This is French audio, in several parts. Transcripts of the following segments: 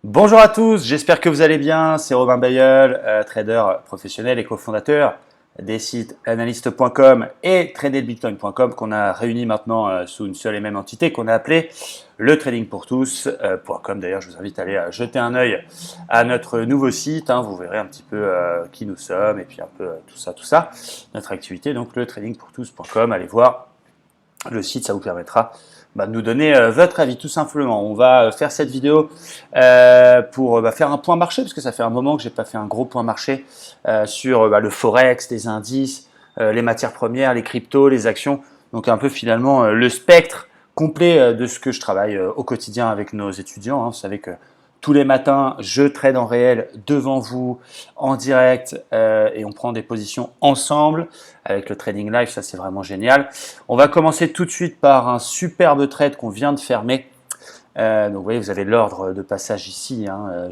Bonjour à tous, j'espère que vous allez bien. C'est Robin Bayeul, trader professionnel et cofondateur des sites analyste.com et traderbitcoin.com qu'on a réunis maintenant sous une seule et même entité qu'on a appelée le tradingpourtous.com. D'ailleurs, je vous invite à aller jeter un œil à notre nouveau site. Vous verrez un petit peu qui nous sommes et puis un peu tout ça, notre activité. Donc le tradingpourtous.com, allez voir le site, ça vous permettra de nous donner votre avis tout simplement. On va faire cette vidéo pour faire un point marché, parce que ça fait un moment que j'ai pas fait un gros point marché sur le forex, les indices, les matières premières, les cryptos, les actions. Donc un peu finalement le spectre complet de ce que je travaille au quotidien avec nos étudiants. Vous savez que tous les matins, je trade en réel devant vous, en direct, et on prend des positions ensemble avec le trading live. Ça, c'est vraiment génial. On va commencer tout de suite par un superbe trade qu'on vient de fermer. Donc, vous voyez, vous avez l'ordre de passage ici,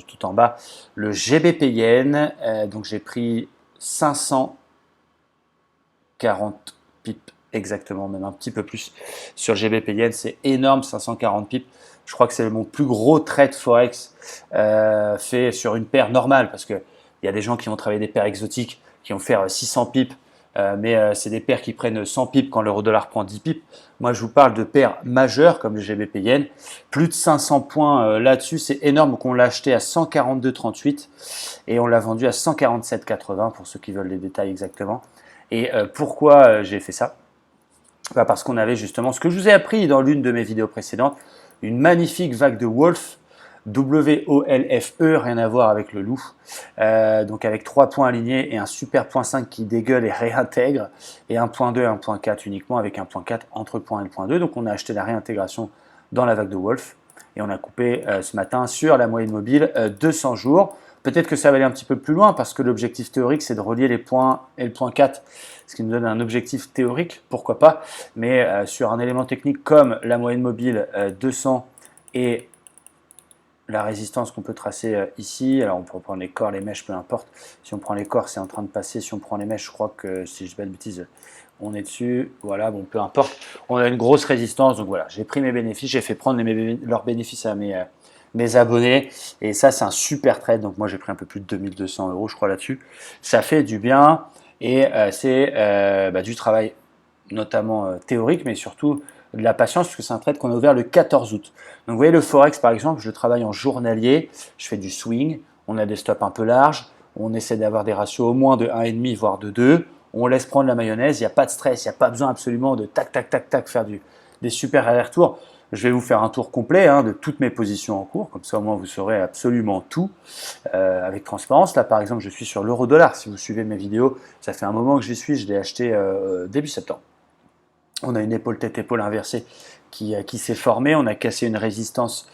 tout en bas. Le GBP Yen. Donc, j'ai pris 540 pips exactement, même un petit peu plus sur le GBP Yen. C'est énorme, 540 pips. Je crois que c'est mon plus gros trade forex fait sur une paire normale, parce qu'il y a des gens qui vont travailler des paires exotiques qui vont faire 600 pips, mais c'est des paires qui prennent 100 pips quand l'euro-dollar prend 10 pips. Moi, je vous parle de paires majeures comme le GBP Yen. Plus de 500 points là-dessus, c'est énorme. Donc, on l'a acheté à 142,38 et on l'a vendu à 147,80 pour ceux qui veulent les détails exactement. Et pourquoi j'ai fait ça? Parce qu'on avait justement ce que je vous ai appris dans l'une de mes vidéos précédentes, une magnifique vague de Wolf, W-O-L-F-E, rien à voir avec le loup, donc avec 3 points alignés et un super point 5 qui dégueule et réintègre, et un point 2 et un point 4 uniquement, avec un point 4 entre le point 1 et le point 2. Donc on a acheté la réintégration dans la vague de Wolf, et on a coupé ce matin sur la moyenne mobile 200 jours. Peut-être que ça va aller un petit peu plus loin, parce que l'objectif théorique, c'est de relier les points et le point 4, ce qui nous donne un objectif théorique, pourquoi pas. Mais sur un élément technique comme la moyenne mobile 200 et la résistance qu'on peut tracer ici, alors on peut prendre les corps, les mèches, peu importe. Si on prend les corps, c'est en train de passer. Si on prend les mèches, je crois que, si je dis pas de bêtises, on est dessus. Voilà, bon, peu importe. On a une grosse résistance, donc voilà, j'ai pris mes bénéfices, j'ai fait prendre leurs bénéfices à mes abonnés, et ça, c'est un super trade. Donc moi, j'ai pris un peu plus de 2200 €, je crois, là-dessus. Ça fait du bien, et c'est du travail notamment théorique, mais surtout de la patience, puisque c'est un trade qu'on a ouvert le 14 août. Donc vous voyez, le Forex, par exemple, je le travaille en journalier, je fais du swing, on a des stops un peu larges, on essaie d'avoir des ratios au moins de 1,5 voire de 2, on laisse prendre la mayonnaise, il n'y a pas de stress, il n'y a pas besoin absolument de tac, tac, tac, tac, faire des super allers-retours. Je vais vous faire un tour complet de toutes mes positions en cours, comme ça au moins vous saurez absolument tout avec transparence. Là par exemple, je suis sur l'euro-dollar. Si vous suivez mes vidéos, ça fait un moment que j'y suis, je l'ai acheté début septembre. On a une épaule tête-épaule inversée qui s'est formée, on a cassé une résistance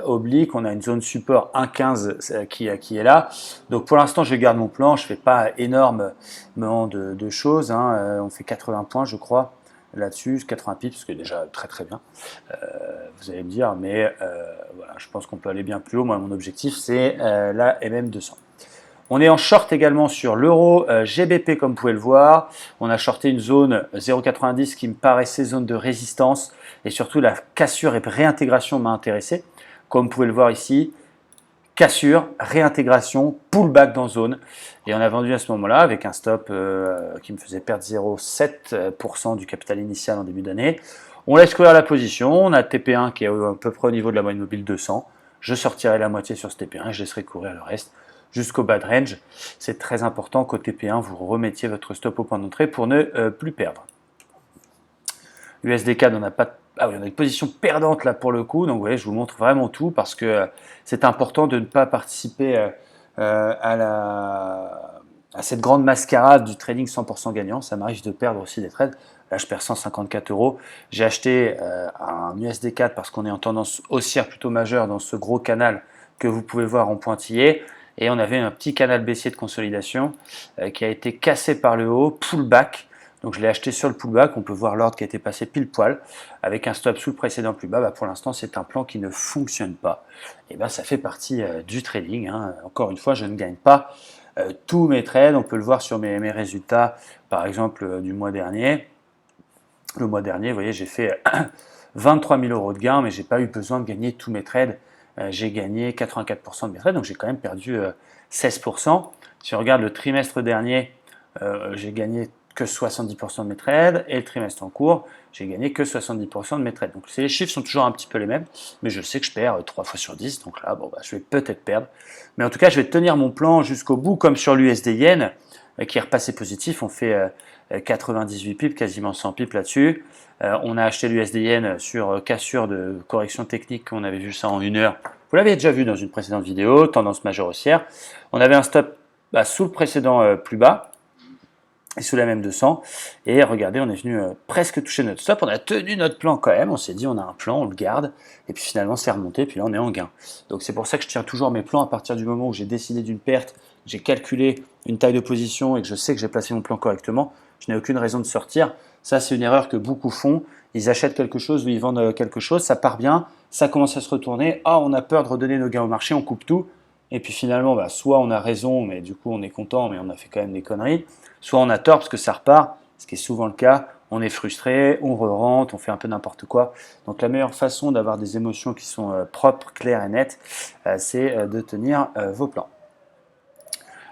oblique, on a une zone support 1,15 qui est là. Donc pour l'instant, je garde mon plan, je ne fais pas énormément de choses. On fait 80 points, je crois, là-dessus, 80 pips, ce qui est déjà très très bien. Vous allez me dire, mais voilà, je pense qu'on peut aller bien plus haut. Moi, mon objectif, c'est la MM200. On est en short également sur l'euro GBP, comme vous pouvez le voir. On a shorté une zone 0,90 qui me paraissait zone de résistance, et surtout la cassure et réintégration m'a intéressé. Comme vous pouvez le voir ici, cassure, réintégration, pullback dans zone. Et on a vendu à ce moment-là avec un stop qui me faisait perdre 0,7% du capital initial en début d'année. On laisse courir la position. On a TP1 qui est à peu près au niveau de la moyenne mobile 200. Je sortirai la moitié sur ce TP1 et je laisserai courir le reste jusqu'au bas de range. C'est très important qu'au TP1, vous remettiez votre stop au point d'entrée pour ne plus perdre. USDK, on n'a pas. Ah oui, on a une position perdante là pour le coup. Donc vous voyez, je vous montre vraiment tout, parce que c'est important de ne pas participer à cette grande mascarade du trading 100% gagnant. Ça m'arrive de perdre aussi des trades. Là, je perds 154 €. J'ai acheté un USD4 parce qu'on est en tendance haussière plutôt majeure dans ce gros canal que vous pouvez voir en pointillé. Et on avait un petit canal baissier de consolidation qui a été cassé par le haut, pullback. Donc je l'ai acheté sur le pullback. On peut voir l'ordre qui a été passé pile poil avec un stop sous le précédent plus bas. Pour l'instant, c'est un plan qui ne fonctionne pas. Et ça fait partie du trading. Encore une fois, je ne gagne pas tous mes trades. On peut le voir sur mes résultats, par exemple du mois dernier. Le mois dernier, vous voyez, j'ai fait 23 000 € de gains, mais j'ai pas eu besoin de gagner tous mes trades j'ai gagné 84% de mes trades, donc j'ai quand même perdu 16%. Si on regarde le trimestre dernier, j'ai gagné que 70% de mes trades, et le trimestre en cours, j'ai gagné que 70% de mes trades. Donc les chiffres sont toujours un petit peu les mêmes, mais je sais que je perds 3 fois sur 10, donc là, bon, bah, je vais peut-être perdre. Mais en tout cas, je vais tenir mon plan jusqu'au bout, comme sur l'USD Yen, qui est repassé positif. On fait 98 pips, quasiment 100 pips là-dessus. On a acheté l'USD Yen sur cassure de correction technique, on avait vu ça en 1 heure. Vous l'avez déjà vu dans une précédente vidéo, tendance majeure haussière. On avait un stop sous le précédent plus bas, et sous la même 200, et regardez, on est venu presque toucher notre stop, on a tenu notre plan quand même, on s'est dit on a un plan, on le garde, et puis finalement c'est remonté, puis là on est en gain. Donc c'est pour ça que je tiens toujours mes plans à partir du moment où j'ai décidé d'une perte, j'ai calculé une taille de position et que je sais que j'ai placé mon plan correctement, je n'ai aucune raison de sortir. Ça c'est une erreur que beaucoup font, ils achètent quelque chose ou ils vendent quelque chose, ça part bien, ça commence à se retourner, on a peur de redonner nos gains au marché, on coupe tout, et puis finalement soit on a raison, mais du coup on est content, mais on a fait quand même des conneries, soit on a tort parce que ça repart, ce qui est souvent le cas, on est frustré, on re-rentre, on fait un peu n'importe quoi. Donc la meilleure façon d'avoir des émotions qui sont propres, claires et nettes, c'est de tenir vos plans.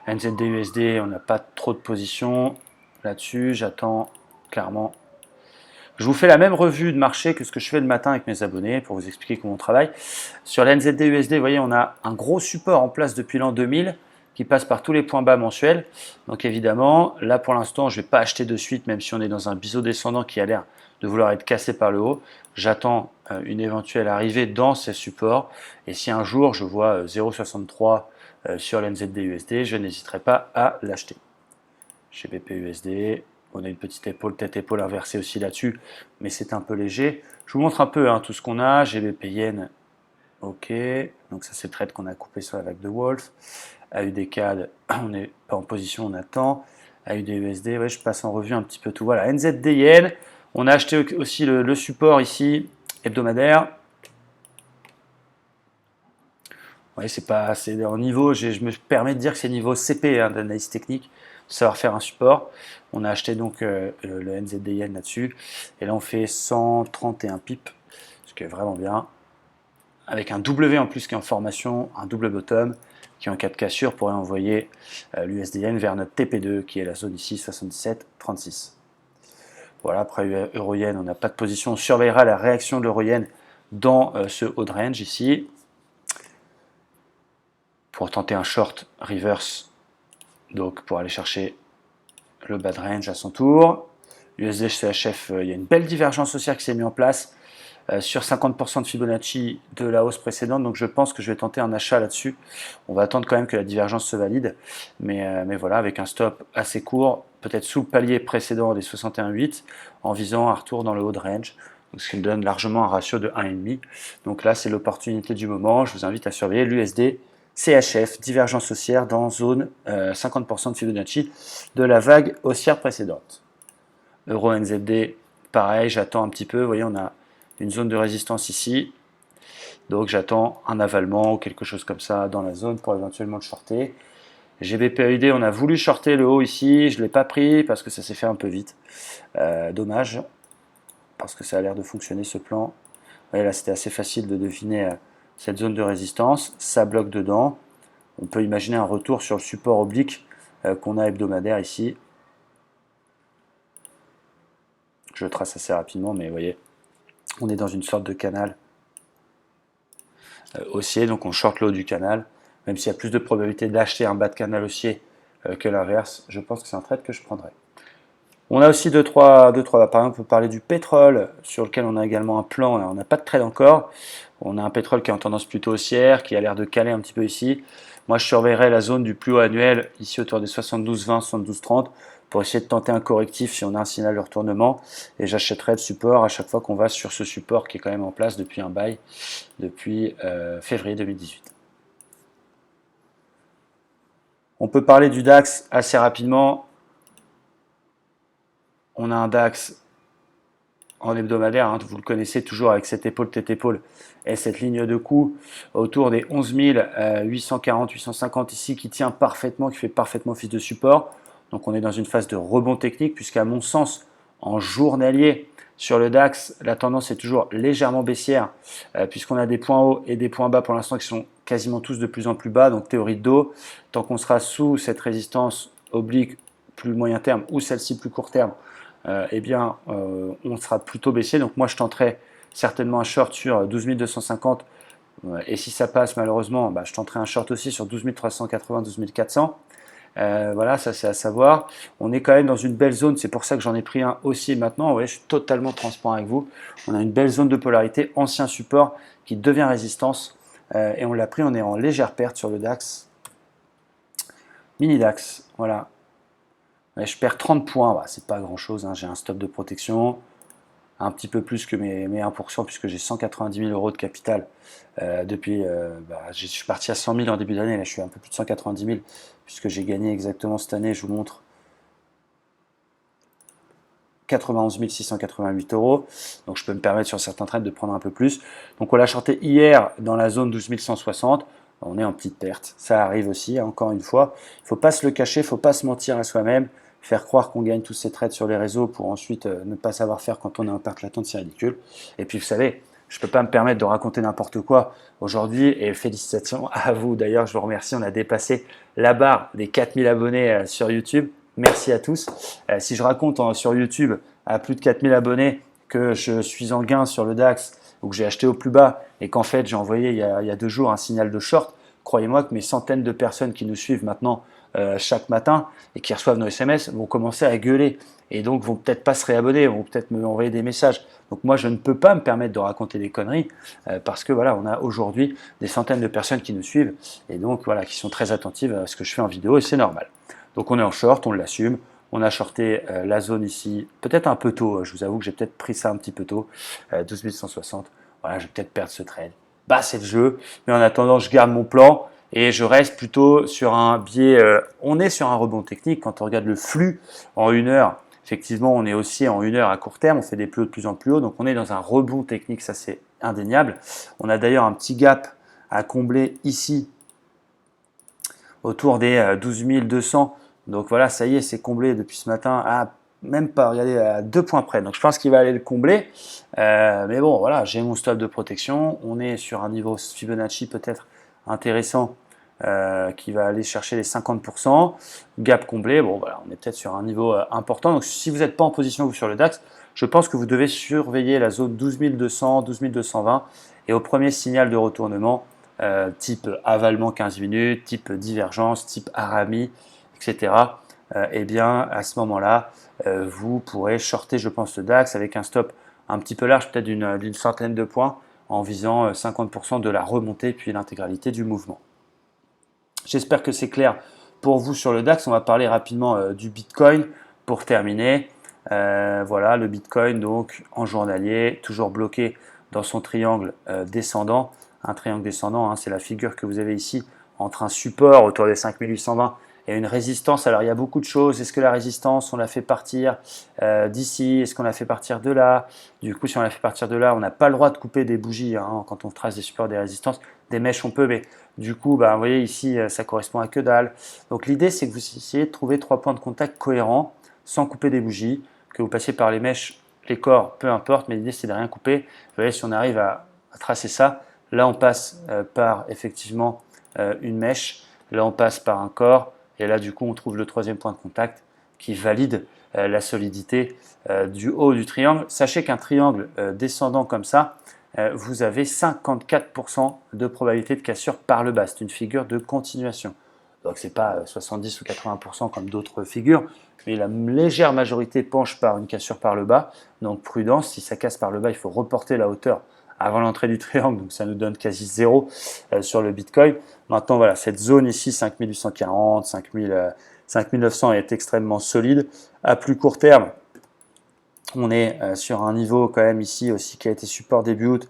NZD-USD, on n'a pas trop de position là-dessus, j'attends clairement. Je vous fais la même revue de marché que ce que je fais le matin avec mes abonnés pour vous expliquer comment on travaille. Sur la NZD-USD, vous voyez, on a un gros support en place depuis l'an 2000 qui passe par tous les points bas mensuels. Donc évidemment, là pour l'instant, je ne vais pas acheter de suite, même si on est dans un biseau descendant qui a l'air de vouloir être cassé par le haut. J'attends une éventuelle arrivée dans ces supports. Et si un jour je vois 0,63 sur la NZD-USD, je n'hésiterai pas à l'acheter. Chez BP-USD, on a une petite épaule, tête-épaule inversée aussi là-dessus, mais c'est un peu léger. Je vous montre un peu tout ce qu'on a. GBP Yen, ok. Donc ça c'est le trade qu'on a coupé sur la vague de Wolf. AUD-CAD, on n'est pas en position, on attend. AUD-USD, ouais, je passe en revue un petit peu tout. Voilà, NZD Yen, on a acheté aussi le support ici, hebdomadaire. Ouais, c'est en niveau, je me permets de dire que c'est niveau CP d'analyse technique, savoir faire un support. On a acheté donc le NZD Yen là-dessus. Et là, on fait 131 pips, ce qui est vraiment bien. Avec un W en plus qui est en formation, un double bottom, qui en cas de cassure pourrait envoyer l'USD Yen vers notre TP2, qui est la zone ici, 77,36. Voilà, après Euro-Yen, on n'a pas de position. On surveillera la réaction de l'Euro-Yen dans ce haut de range ici. Pour tenter un short reverse, donc pour aller chercher le bas de range à son tour. USD CHF, il y a une belle divergence haussière qui s'est mise en place sur 50% de Fibonacci de la hausse précédente, donc je pense que je vais tenter un achat là-dessus. On va attendre quand même que la divergence se valide, mais voilà, avec un stop assez court, peut-être sous le palier précédent des 61,8, en visant un retour dans le haut de range, donc ce qui me donne largement un ratio de 1,5. Donc là, c'est l'opportunité du moment. Je vous invite à surveiller l'USD CHF, divergence haussière dans zone 50% de Fibonacci de la vague haussière précédente. Euro NZD, pareil, j'attends un petit peu. Vous voyez, on a une zone de résistance ici. Donc j'attends un avalement ou quelque chose comme ça dans la zone pour éventuellement le shorter. GBP-USD, on a voulu shorter le haut ici. Je ne l'ai pas pris parce que ça s'est fait un peu vite. Dommage, parce que ça a l'air de fonctionner ce plan. Vous voyez, là, c'était assez facile de deviner cette zone de résistance. Ça bloque dedans. On peut imaginer un retour sur le support oblique qu'on a hebdomadaire ici. Je le trace assez rapidement, mais vous voyez, on est dans une sorte de canal haussier, donc on short le haut du canal, même s'il y a plus de probabilité d'acheter un bas de canal haussier que l'inverse. Je pense que c'est un trade que je prendrai. On a aussi deux, trois, par exemple, on peut parler du pétrole, sur lequel on a également un plan. On n'a pas de trade encore. On a un pétrole qui est en tendance plutôt haussière, qui a l'air de caler un petit peu ici. Moi, je surveillerai la zone du plus haut annuel, ici autour des 72,20, 72,30, pour essayer de tenter un correctif si on a un signal de retournement. Et j'achèterai le support à chaque fois qu'on va sur ce support qui est quand même en place depuis un bail, depuis février 2018. On peut parler du DAX assez rapidement. On a un DAX en hebdomadaire, vous le connaissez toujours avec cette épaule, tête-épaule et cette ligne de coup autour des 11 840, 850 ici qui tient parfaitement, qui fait parfaitement office de support. Donc on est dans une phase de rebond technique puisqu'à mon sens, en journalier, Sur le DAX, la tendance est toujours légèrement baissière puisqu'on a des points hauts et des points bas pour l'instant qui sont quasiment tous de plus en plus bas. Donc théorie de dos, tant qu'on sera sous cette résistance oblique plus moyen terme ou celle-ci plus court terme, on sera plutôt baissier. Donc moi je tenterai certainement un short sur 12 250 et si ça passe malheureusement, je tenterai un short aussi sur 12 380, 12 400. Voilà, ça c'est à savoir. On est quand même dans une belle zone, c'est pour ça que j'en ai pris un aussi maintenant. Ouais, je suis totalement transparent avec vous. On a une belle zone de polarité, ancien support qui devient résistance. Et on l'a pris, on est en légère perte sur le DAX. Mini DAX, voilà. Ouais, je perds 30 points, c'est pas grand chose, hein. J'ai un stop de protection. Un petit peu plus que mes 1% puisque j'ai 190 000 euros de capital depuis. Je suis parti à 100 000 en début d'année, là je suis un peu plus de 190 000 puisque j'ai gagné exactement cette année, je vous montre, 91 688 euros. Donc je peux me permettre sur certains trades de prendre un peu plus. Donc on l'a shorté hier dans la zone 12 160. On est en petite perte. Ça arrive aussi, hein, encore une fois. Il ne faut pas se le cacher, il ne faut pas se mentir à soi-même. Faire croire qu'on gagne tous ces trades sur les réseaux pour ensuite ne pas savoir faire quand on est en perte latente, c'est ridicule. Et puis vous savez, je ne peux pas me permettre de raconter n'importe quoi aujourd'hui. Et félicitations à vous. D'ailleurs, je vous remercie. On a dépassé la barre des 4000 abonnés sur YouTube. Merci à tous. Si je raconte sur YouTube à plus de 4000 abonnés que je suis en gain sur le DAX ou que j'ai acheté au plus bas et qu'en fait j'ai envoyé il y a 2 jours un signal de short, croyez-moi que mes centaines de personnes qui nous suivent maintenant chaque matin et qui reçoivent nos SMS vont commencer à gueuler et donc vont peut-être pas se réabonner, vont peut-être me envoyer des messages. Donc moi je ne peux pas me permettre de raconter des conneries parce que voilà, on a aujourd'hui des centaines de personnes qui nous suivent et donc voilà, qui sont très attentives à ce que je fais en vidéo et c'est normal. Donc on est en short, on l'assume. On a shorté la zone ici, peut-être un peu tôt. Je vous avoue que j'ai peut-être pris ça un petit peu tôt. 12 160. Voilà, je vais peut-être perdre ce trade. C'est le jeu. Mais en attendant, je garde mon plan et je reste plutôt sur un biais. On est sur un rebond technique. Quand on regarde le flux en 1 heure, effectivement, on est aussi en 1 heure à court terme. On fait des plus hauts de plus en plus haut. Donc on est dans un rebond technique. Ça, c'est indéniable. On a d'ailleurs un petit gap à combler ici autour des 12 200. Donc voilà, ça y est, c'est comblé depuis ce matin à même pas, regardez, à 2 points près. Donc je pense qu'il va aller le combler. Mais bon, voilà, j'ai mon stop de protection. On est sur un niveau Fibonacci peut-être intéressant qui va aller chercher les 50%. Gap comblé, bon voilà, on est peut-être sur un niveau important. Donc si vous n'êtes pas en position vous, sur le DAX, je pense que vous devez surveiller la zone 12 200, 12 220. Et au premier signal de retournement, type avalement 15 minutes, type divergence, type harami, etc. Eh bien, à ce moment-là, vous pourrez shorter, je pense, le DAX avec un stop un petit peu large, peut-être d'une centaine de points, en visant 50% de la remontée puis l'intégralité du mouvement. J'espère que c'est clair pour vous sur le DAX. On va parler rapidement du Bitcoin pour terminer. Voilà, le Bitcoin donc en journalier, toujours bloqué dans son triangle descendant. Un triangle descendant, hein, c'est la figure que vous avez ici entre un support autour des 5820 et une résistance. Alors il y a beaucoup de choses. Est-ce que la résistance, on la fait partir d'ici? Est-ce qu'on la fait partir de là? Du coup, si on la fait partir de là, on n'a pas le droit de couper des bougies hein, quand on trace des supports, des résistances. Des mèches, on peut, mais du coup, vous voyez ici, ça correspond à que dalle. Donc l'idée, c'est que vous essayez de trouver 3 points de contact cohérents, sans couper des bougies, que vous passiez par les mèches, les corps, peu importe, mais l'idée, c'est de rien couper. Vous voyez, si on arrive à tracer ça, là, on passe par effectivement une mèche, là, on passe par un corps, et là, du coup, on trouve le 3e point de contact qui valide la solidité du haut du triangle. Sachez qu'un triangle descendant comme ça, vous avez 54% de probabilité de cassure par le bas. C'est une figure de continuation. Donc ce n'est pas 70 ou 80% comme d'autres figures, mais la légère majorité penche par une cassure par le bas. Donc prudence, si ça casse par le bas, il faut reporter la hauteur avant l'entrée du triangle, donc ça nous donne quasi 0 sur le Bitcoin. Maintenant voilà, cette zone ici, 5840, 5900 est extrêmement solide. À plus court terme, on est sur un niveau quand même ici aussi qui a été support début août,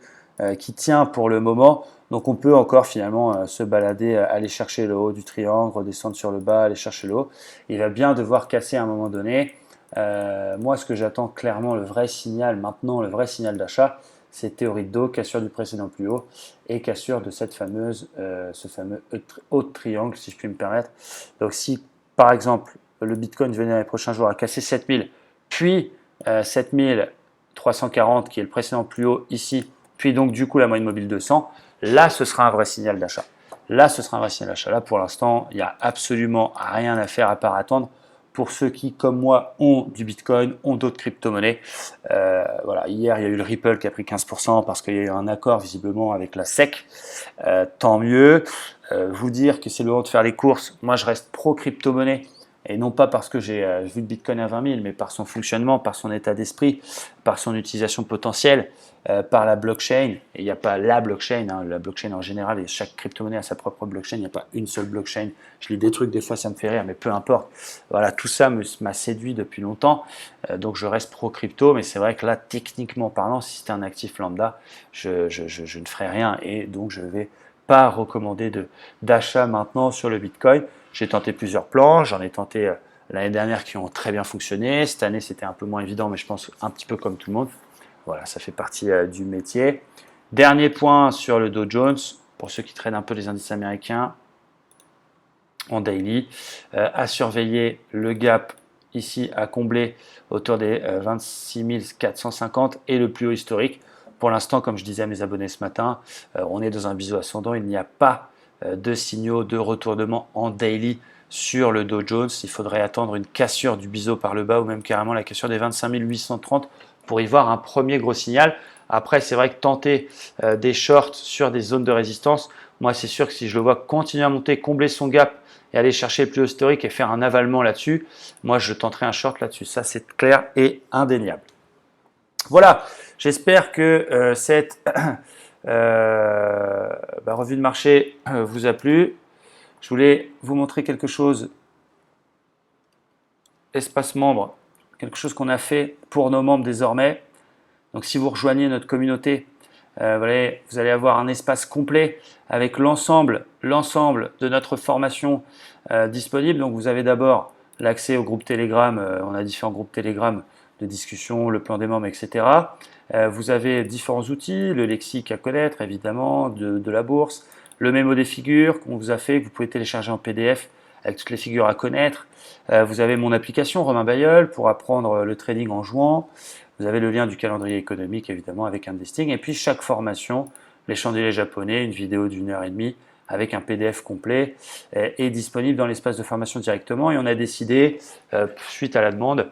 qui tient pour le moment. Donc on peut encore finalement se balader, aller chercher le haut du triangle, redescendre sur le bas, aller chercher le haut. Il va bien devoir casser à un moment donné. Moi, ce que j'attends clairement, le vrai signal maintenant, le vrai signal d'achat, c'est théorie de dos, cassure du précédent plus haut et cassure de cette ce fameux haut de triangle, si je puis me permettre. Donc si par exemple le Bitcoin venait dans les prochains jours à casser 7000, puis 340 qui est le précédent plus haut ici, puis donc du coup la moyenne mobile 200, là ce sera un vrai signal d'achat. Là ce sera un vrai signal d'achat. Là pour l'instant, il n'y a absolument rien à faire à part attendre. Pour ceux qui, comme moi, ont du Bitcoin, ont d'autres crypto-monnaies. Voilà, hier, il y a eu le Ripple qui a pris 15% parce qu'il y a eu un accord visiblement avec la SEC. Tant mieux. Vous dire que c'est le moment de faire les courses. Moi, je reste pro-crypto-monnaie. Et non pas parce que j'ai vu le Bitcoin à 20 000, mais par son fonctionnement, par son état d'esprit, par son utilisation potentielle, par la blockchain. Et il n'y a pas la blockchain, hein, la blockchain en général, et chaque crypto-monnaie a sa propre blockchain, il n'y a pas une seule blockchain. Je lis des trucs, des fois ça me fait rire, mais peu importe. Voilà, tout ça m'a séduit depuis longtemps, donc je reste pro-crypto, mais c'est vrai que là, techniquement parlant, si c'était un actif lambda, je ne ferais rien, et donc je ne vais pas recommander d'achat maintenant sur le Bitcoin. J'ai tenté plusieurs plans, j'en ai tenté l'année dernière qui ont très bien fonctionné. Cette année, c'était un peu moins évident, mais je pense un petit peu comme tout le monde. Voilà, ça fait partie du métier. Dernier point sur le Dow Jones, pour ceux qui traînent un peu les indices américains en daily, à surveiller le gap ici à combler autour des 26 450 et le plus haut historique. Pour l'instant, comme je disais à mes abonnés ce matin, on est dans un biseau ascendant. Il n'y a pas de signaux de retournement en daily sur le Dow Jones. Il faudrait attendre une cassure du biseau par le bas ou même carrément la cassure des 25 830 pour y voir un premier gros signal. Après, c'est vrai que tenter des shorts sur des zones de résistance, moi, c'est sûr que si je le vois continuer à monter, combler son gap et aller chercher le plus haut historique et faire un avalement là-dessus, moi, je tenterai un short là-dessus. Ça, c'est clair et indéniable. Voilà, j'espère que cette revue de marché vous a plu. Je voulais vous montrer quelque chose, espace membre, quelque chose qu'on a fait pour nos membres désormais. Donc si vous rejoignez notre communauté, vous allez avoir un espace complet avec l'ensemble de notre formation disponible. Donc vous avez d'abord l'accès au groupe Telegram, on a différents groupes Telegram de discussion, le plan des membres, etc. Vous avez différents outils, le lexique à connaître évidemment, de la bourse, le mémo des figures qu'on vous a fait, que vous pouvez télécharger en PDF avec toutes les figures à connaître. Vous avez mon application Romain Bayeul pour apprendre le trading en jouant. Vous avez le lien du calendrier économique évidemment avec un listing. Et puis chaque formation, les chandeliers japonais, une vidéo d'1h30 avec un PDF complet est disponible dans l'espace de formation directement. Et on a décidé, suite à la demande,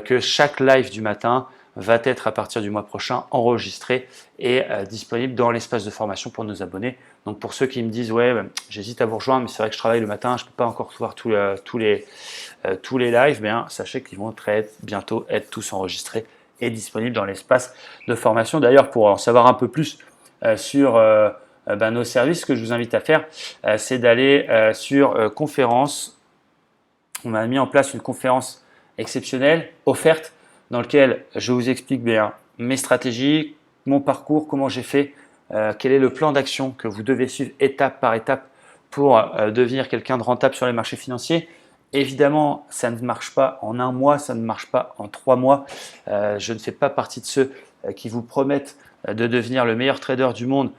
que chaque live du matin va être à partir du mois prochain enregistré et disponible dans l'espace de formation pour nos abonnés. Donc pour ceux qui me disent ouais, j'hésite à vous rejoindre, mais c'est vrai que je travaille le matin, je ne peux pas encore voir tous les lives, bien sachez qu'ils vont bientôt être tous enregistrés et disponibles dans l'espace de formation. D'ailleurs, pour en savoir un peu plus sur nos services, ce que je vous invite à faire, c'est d'aller sur conférence. On a mis en place une conférence exceptionnelle, offerte, dans laquelle je vous explique bien mes stratégies, mon parcours, comment j'ai fait, quel est le plan d'action que vous devez suivre étape par étape pour devenir quelqu'un de rentable sur les marchés financiers. Évidemment, ça ne marche pas en un mois, ça ne marche pas en 3 mois. Je ne fais pas partie de ceux qui vous promettent de devenir le meilleur trader du monde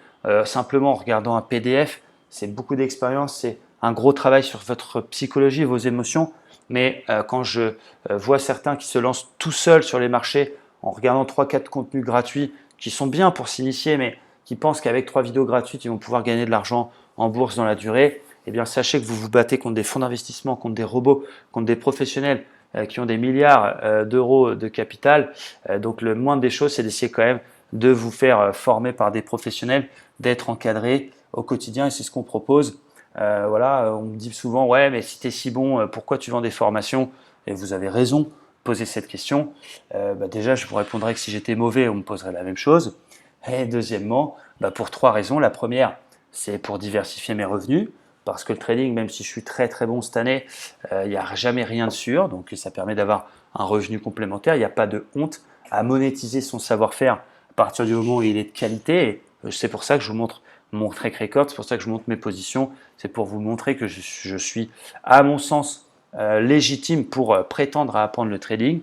simplement en regardant un PDF. C'est beaucoup d'expérience, c'est un gros travail sur votre psychologie, vos émotions. Mais quand je vois certains qui se lancent tout seuls sur les marchés en regardant 3-4 contenus gratuits qui sont bien pour s'initier, mais qui pensent qu'avec 3 vidéos gratuites, ils vont pouvoir gagner de l'argent en bourse dans la durée, eh bien sachez que vous vous battez contre des fonds d'investissement, contre des robots, contre des professionnels qui ont des milliards d'euros de capital. Donc le moindre des choses, c'est d'essayer quand même de vous faire former par des professionnels, d'être encadré au quotidien, et c'est ce qu'on propose. Voilà, on me dit souvent ouais, mais si tu es si bon, pourquoi tu vends des formations? Et vous avez raison, poser cette question. Déjà, je vous répondrais que si j'étais mauvais, on me poserait la même chose. Et deuxièmement, pour 3 raisons. La première, c'est pour diversifier mes revenus, parce que le trading, même si je suis très très bon cette année, il n'y a jamais rien de sûr, donc ça permet d'avoir un revenu complémentaire. Il n'y a pas de honte à monétiser son savoir-faire à partir du moment où il est de qualité. Et c'est pour ça que je vous montre mon track record, c'est pour ça que je montre mes positions, c'est pour vous montrer que je suis, à mon sens, légitime pour prétendre à apprendre le trading.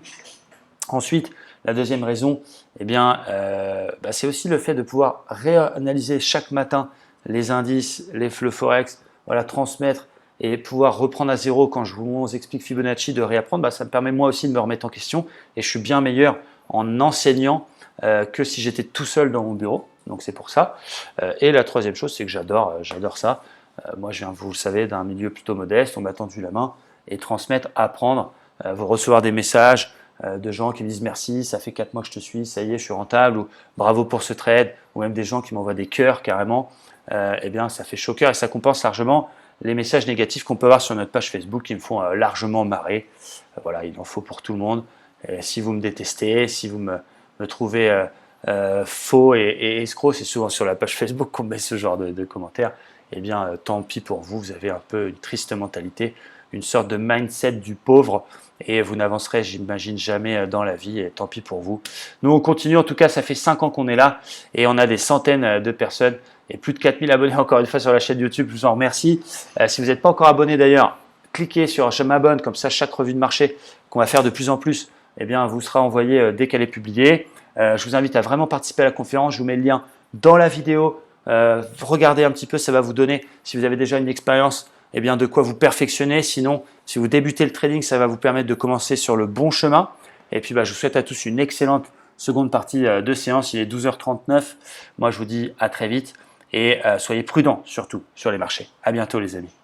Ensuite, la deuxième raison, c'est aussi le fait de pouvoir réanalyser chaque matin les indices, le forex, voilà, transmettre et pouvoir reprendre à zéro quand je vous explique Fibonacci, de réapprendre. Ça me permet moi aussi de me remettre en question et je suis bien meilleur en enseignant que si j'étais tout seul dans mon bureau. Donc c'est pour ça. Et la troisième chose, c'est que j'adore ça. Moi, je viens, vous le savez, d'un milieu plutôt modeste. On m'a tendu la main et transmettre, apprendre, vous recevoir des messages de gens qui me disent merci, ça fait 4 mois que je te suis, ça y est, je suis rentable, ou bravo pour ce trade, ou même des gens qui m'envoient des cœurs carrément. Eh bien, ça fait chaud au cœur et ça compense largement les messages négatifs qu'on peut avoir sur notre page Facebook qui me font largement marrer. Voilà, il en faut pour tout le monde. Et si vous me détestez, si vous me trouvez faux et escroc, c'est souvent sur la page Facebook qu'on met ce genre de commentaires. Eh bien, tant pis pour vous, vous avez un peu une triste mentalité, une sorte de mindset du pauvre et vous n'avancerez, j'imagine, jamais dans la vie et tant pis pour vous. Nous, on continue, en tout cas, ça fait 5 ans qu'on est là et on a des centaines de personnes et plus de 4000 abonnés encore une fois sur la chaîne YouTube, je vous en remercie. Si vous n'êtes pas encore abonné d'ailleurs, cliquez sur « Je m'abonne », comme ça chaque revue de marché qu'on va faire de plus en plus, eh bien, vous sera envoyée dès qu'elle est publiée. Je vous invite à vraiment participer à la conférence, je vous mets le lien dans la vidéo. Regardez un petit peu, ça va vous donner, si vous avez déjà une expérience, eh bien, de quoi vous perfectionner. Sinon, si vous débutez le trading, ça va vous permettre de commencer sur le bon chemin. Et puis, je vous souhaite à tous une excellente seconde partie de séance. Il est 12h39. Moi, je vous dis à très vite et soyez prudents surtout sur les marchés. À bientôt les amis.